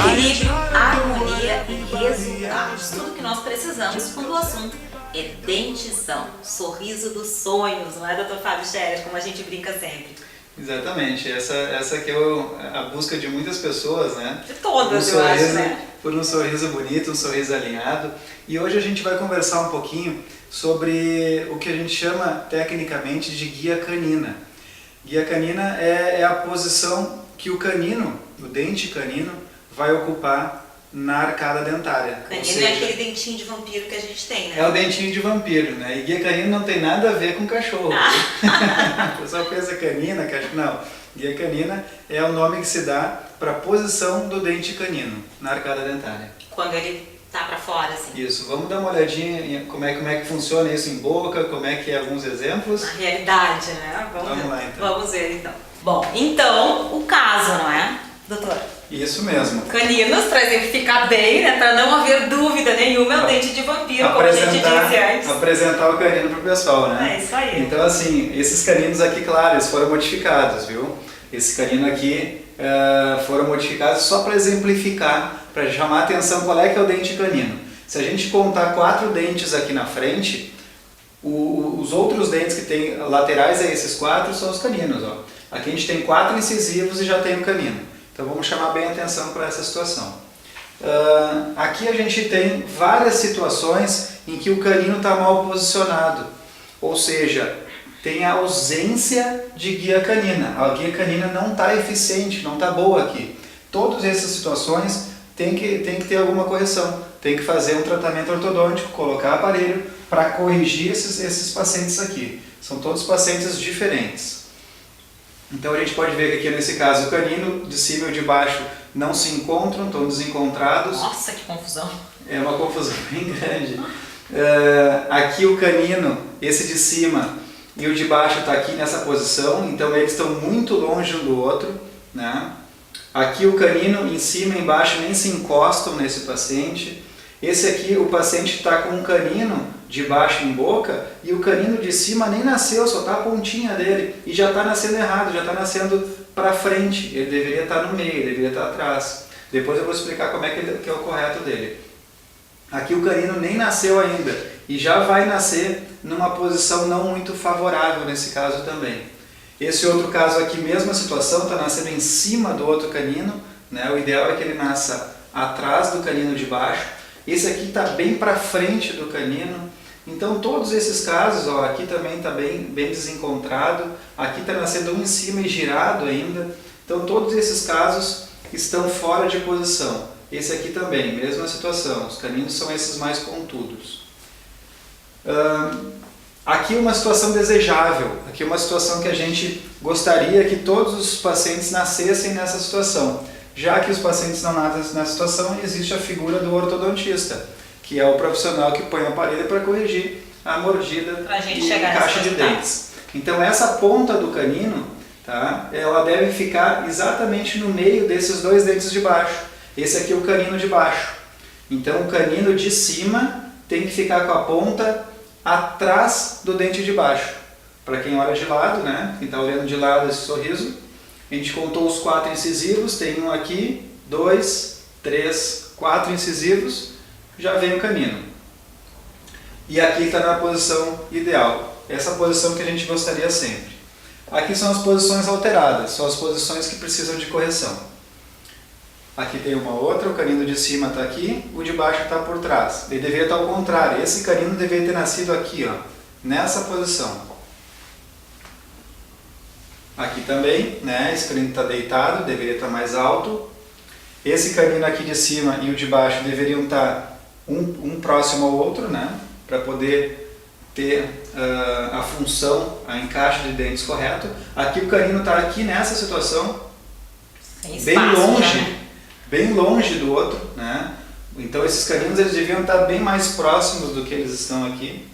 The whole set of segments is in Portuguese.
equilíbrio, harmonia e resultados. Tudo que nós precisamos quando o assunto é dentição, sorriso dos sonhos, não é, doutor Fábio Scherer, como a gente brinca sempre? Exatamente, essa que é a busca de muitas pessoas, né? De todas, eu acho, né? Por um sorriso bonito, um sorriso alinhado. E hoje a gente vai conversar um pouquinho sobre o que a gente chama tecnicamente de guia canina. Guia canina é a posição que o canino, o dente canino, vai ocupar na arcada dentária. Canino é aquele dentinho de vampiro que a gente tem, né? É o dentinho de vampiro, né? E guia canino não tem nada a ver com cachorro. O pessoal pensa canina, cachorro. Não. Guia canina é o nome que se dá para a posição do dente canino na arcada dentária. Quando ele tá para fora, assim. Isso. Vamos dar uma olhadinha em como é que funciona isso em boca, como é que é alguns exemplos. Na realidade, né? Vamos lá, então. Vamos ver, então. Bom, então, o caso, não é, doutor? Isso mesmo. Caninos, para exemplificar bem, né, para não haver dúvida nenhuma, é o dente de vampiro, como a gente disse antes. Apresentar o canino para o pessoal, né? É isso aí. Então, assim, esses caninos aqui, claro, eles foram modificados, viu? Esse canino aqui foram modificados só para exemplificar, para chamar a atenção qual é que é o dente canino. Se a gente contar 4 dentes aqui na frente, os outros dentes que tem laterais a esses 4 são os caninos, ó. Aqui a gente tem 4 incisivos e já tem o canino. Então vamos chamar bem a atenção para essa situação. Aqui a gente tem várias situações em que o canino está mal posicionado, ou seja, tem a ausência de guia canina. A guia canina não está eficiente, não está boa aqui. Todas essas situações tem que ter alguma correção, tem que fazer um tratamento ortodôntico, colocar aparelho para corrigir esses pacientes aqui. São todos pacientes diferentes. Então a gente pode ver que aqui nesse caso o canino de cima e o de baixo não se encontram, estão desencontrados. Nossa, que confusão! É uma confusão bem grande. Aqui o canino, esse de cima e o de baixo está aqui nessa posição, então eles estão muito longe um do outro, né? Aqui o canino em cima e embaixo nem se encostam nesse paciente. Esse aqui, o paciente está com um canino de baixo em boca e o canino de cima nem nasceu, só está a pontinha dele e já está nascendo errado, já está nascendo para frente. Ele deveria estar no meio, ele deveria estar atrás. Depois eu vou explicar como é que é o correto dele. Aqui o canino nem nasceu ainda e já vai nascer numa posição não muito favorável nesse caso também. Esse outro caso aqui, mesma situação, está nascendo em cima do outro canino, né? O ideal é que ele nasça atrás do canino de baixo. Esse aqui está bem para frente do canino. Então todos esses casos, ó, aqui também está bem desencontrado, aqui está nascendo um em cima e girado ainda. Então todos esses casos estão fora de posição. Esse aqui também, mesma situação, os caninos são esses mais contudos. Aqui uma situação desejável, aqui uma situação que a gente gostaria que todos os pacientes nascessem nessa situação. Já que os pacientes não nascem nessa situação, existe a figura do ortodontista, que é o profissional que põe o aparelho para corrigir a mordida e encaixe de dentes. Então essa ponta do canino, tá, ela deve ficar exatamente no meio desses 2 dentes de baixo. Esse aqui é o canino de baixo. Então o canino de cima tem que ficar com a ponta atrás do dente de baixo. Para quem olha de lado, né, quem está olhando de lado esse sorriso, a gente contou os 4 incisivos, tem um aqui, 2, 3, 4 incisivos, já vem o canino. E aqui está na posição ideal, essa posição que a gente gostaria sempre. Aqui são as posições alteradas, são as posições que precisam de correção. Aqui tem uma outra, o canino de cima está aqui, o de baixo está por trás. Ele deveria estar ao contrário, esse canino deveria ter nascido aqui, ó, nessa posição. Aqui também, né, esse canino está deitado, deveria estar mais alto. Esse canino aqui de cima e o de baixo deveriam estar um próximo ao outro, né, para poder ter a função, a encaixe de dentes correto. Aqui o canino está aqui nessa situação, bem longe do outro, né? Então esses caninos eles deviam estar bem mais próximos do que eles estão aqui.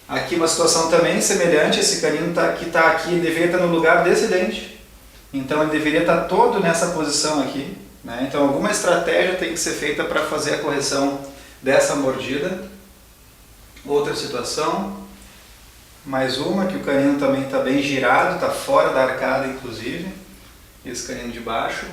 Aqui uma situação também semelhante, esse canino que está aqui, ele deveria estar no lugar desse dente. Então ele deveria estar todo nessa posição aqui, né? Então alguma estratégia tem que ser feita para fazer a correção dessa mordida. Outra situação, mais uma, que o canino também está bem girado, está fora da arcada inclusive, esse canino de baixo.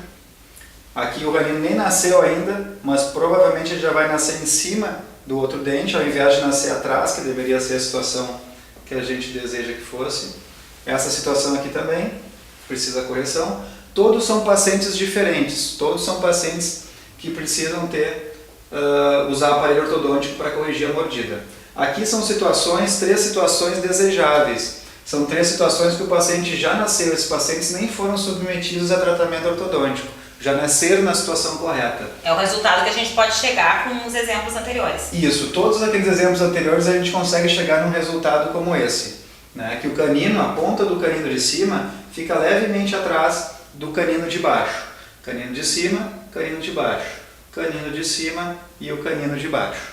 Aqui o canino nem nasceu ainda, mas provavelmente ele já vai nascer em cima do outro dente, ao invés de nascer atrás, que deveria ser a situação que a gente deseja que fosse. Essa situação aqui também precisa correção. Todos são pacientes diferentes, todos são pacientes que precisam usar aparelho ortodôntico para corrigir a mordida. Aqui são três situações desejáveis. São 3 situações que o paciente já nasceu, esses pacientes nem foram submetidos a tratamento ortodôntico, já nasceram na situação correta. É o resultado que a gente pode chegar com os exemplos anteriores. Isso, todos aqueles exemplos anteriores a gente consegue chegar num resultado como esse, né? Que o canino, a ponta do canino de cima, fica levemente atrás do canino de baixo. Canino de cima, canino de baixo. Canino de cima e o canino de baixo.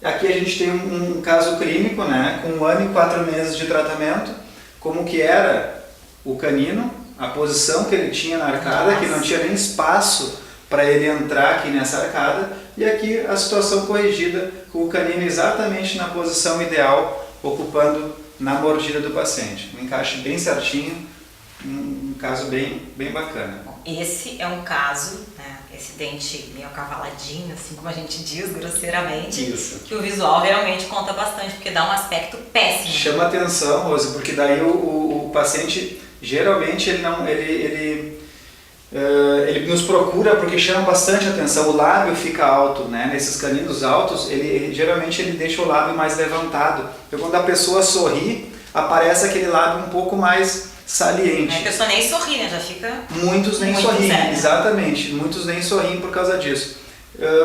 Aqui a gente tem um caso clínico, né, com 1 ano e 4 meses de tratamento, como que era o canino, a posição que ele tinha na arcada, que não tinha nem espaço para ele entrar aqui nessa arcada, e aqui a situação corrigida com o canino exatamente na posição ideal, ocupando na mordida do paciente. Um encaixe bem certinho, um caso bem bacana. Esse é um caso, né, esse dente meio acavaladinho, assim como a gente diz grosseiramente, Isso. Que o visual realmente conta bastante, porque dá um aspecto péssimo. Chama atenção, Rose, porque daí o paciente, geralmente, ele nos procura porque chama bastante atenção, o lábio fica alto, né? Nesses caninos altos, geralmente ele deixa o lábio mais levantado. Então quando a pessoa sorri, aparece aquele lábio um pouco mais saliente. A pessoa nem sorri, né? Já fica... Muitos nem sorriem, exatamente, muitos nem sorriem por causa disso.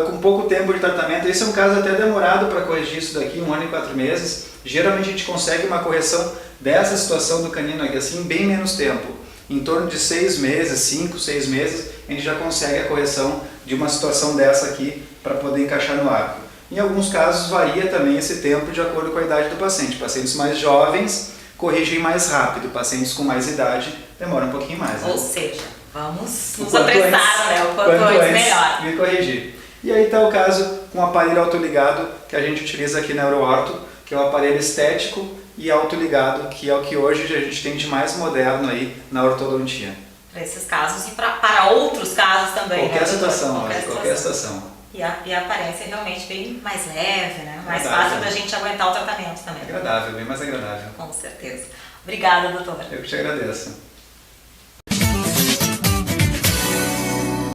Com pouco tempo de tratamento, esse é um caso até demorado para corrigir isso daqui, 1 ano e 4 meses. Geralmente a gente consegue uma correção dessa situação do canino aqui assim em bem menos tempo. Em torno de 6 meses, 5, 6 meses, a gente já consegue a correção de uma situação dessa aqui para poder encaixar no arco. Em alguns casos varia também esse tempo de acordo com a idade do paciente. Pacientes mais jovens corrigem mais rápido, pacientes com mais idade demoram um pouquinho mais. Né? Ou seja, vamos nos apressar, né? O quanto antes melhor. Me corrigir. E aí está o caso com o aparelho autoligado que a gente utiliza aqui na Euroorto, que é um aparelho estético e autoligado, que é o que hoje a gente tem de mais moderno aí na ortodontia. Para esses casos e para outros casos também. Qualquer né? situação, qualquer situação. E a aparência é realmente bem mais leve, né? Mais Agradável. fácil da gente aguentar o tratamento também. Agradável, bem mais agradável. Com certeza. Obrigada, doutora. Eu que te agradeço.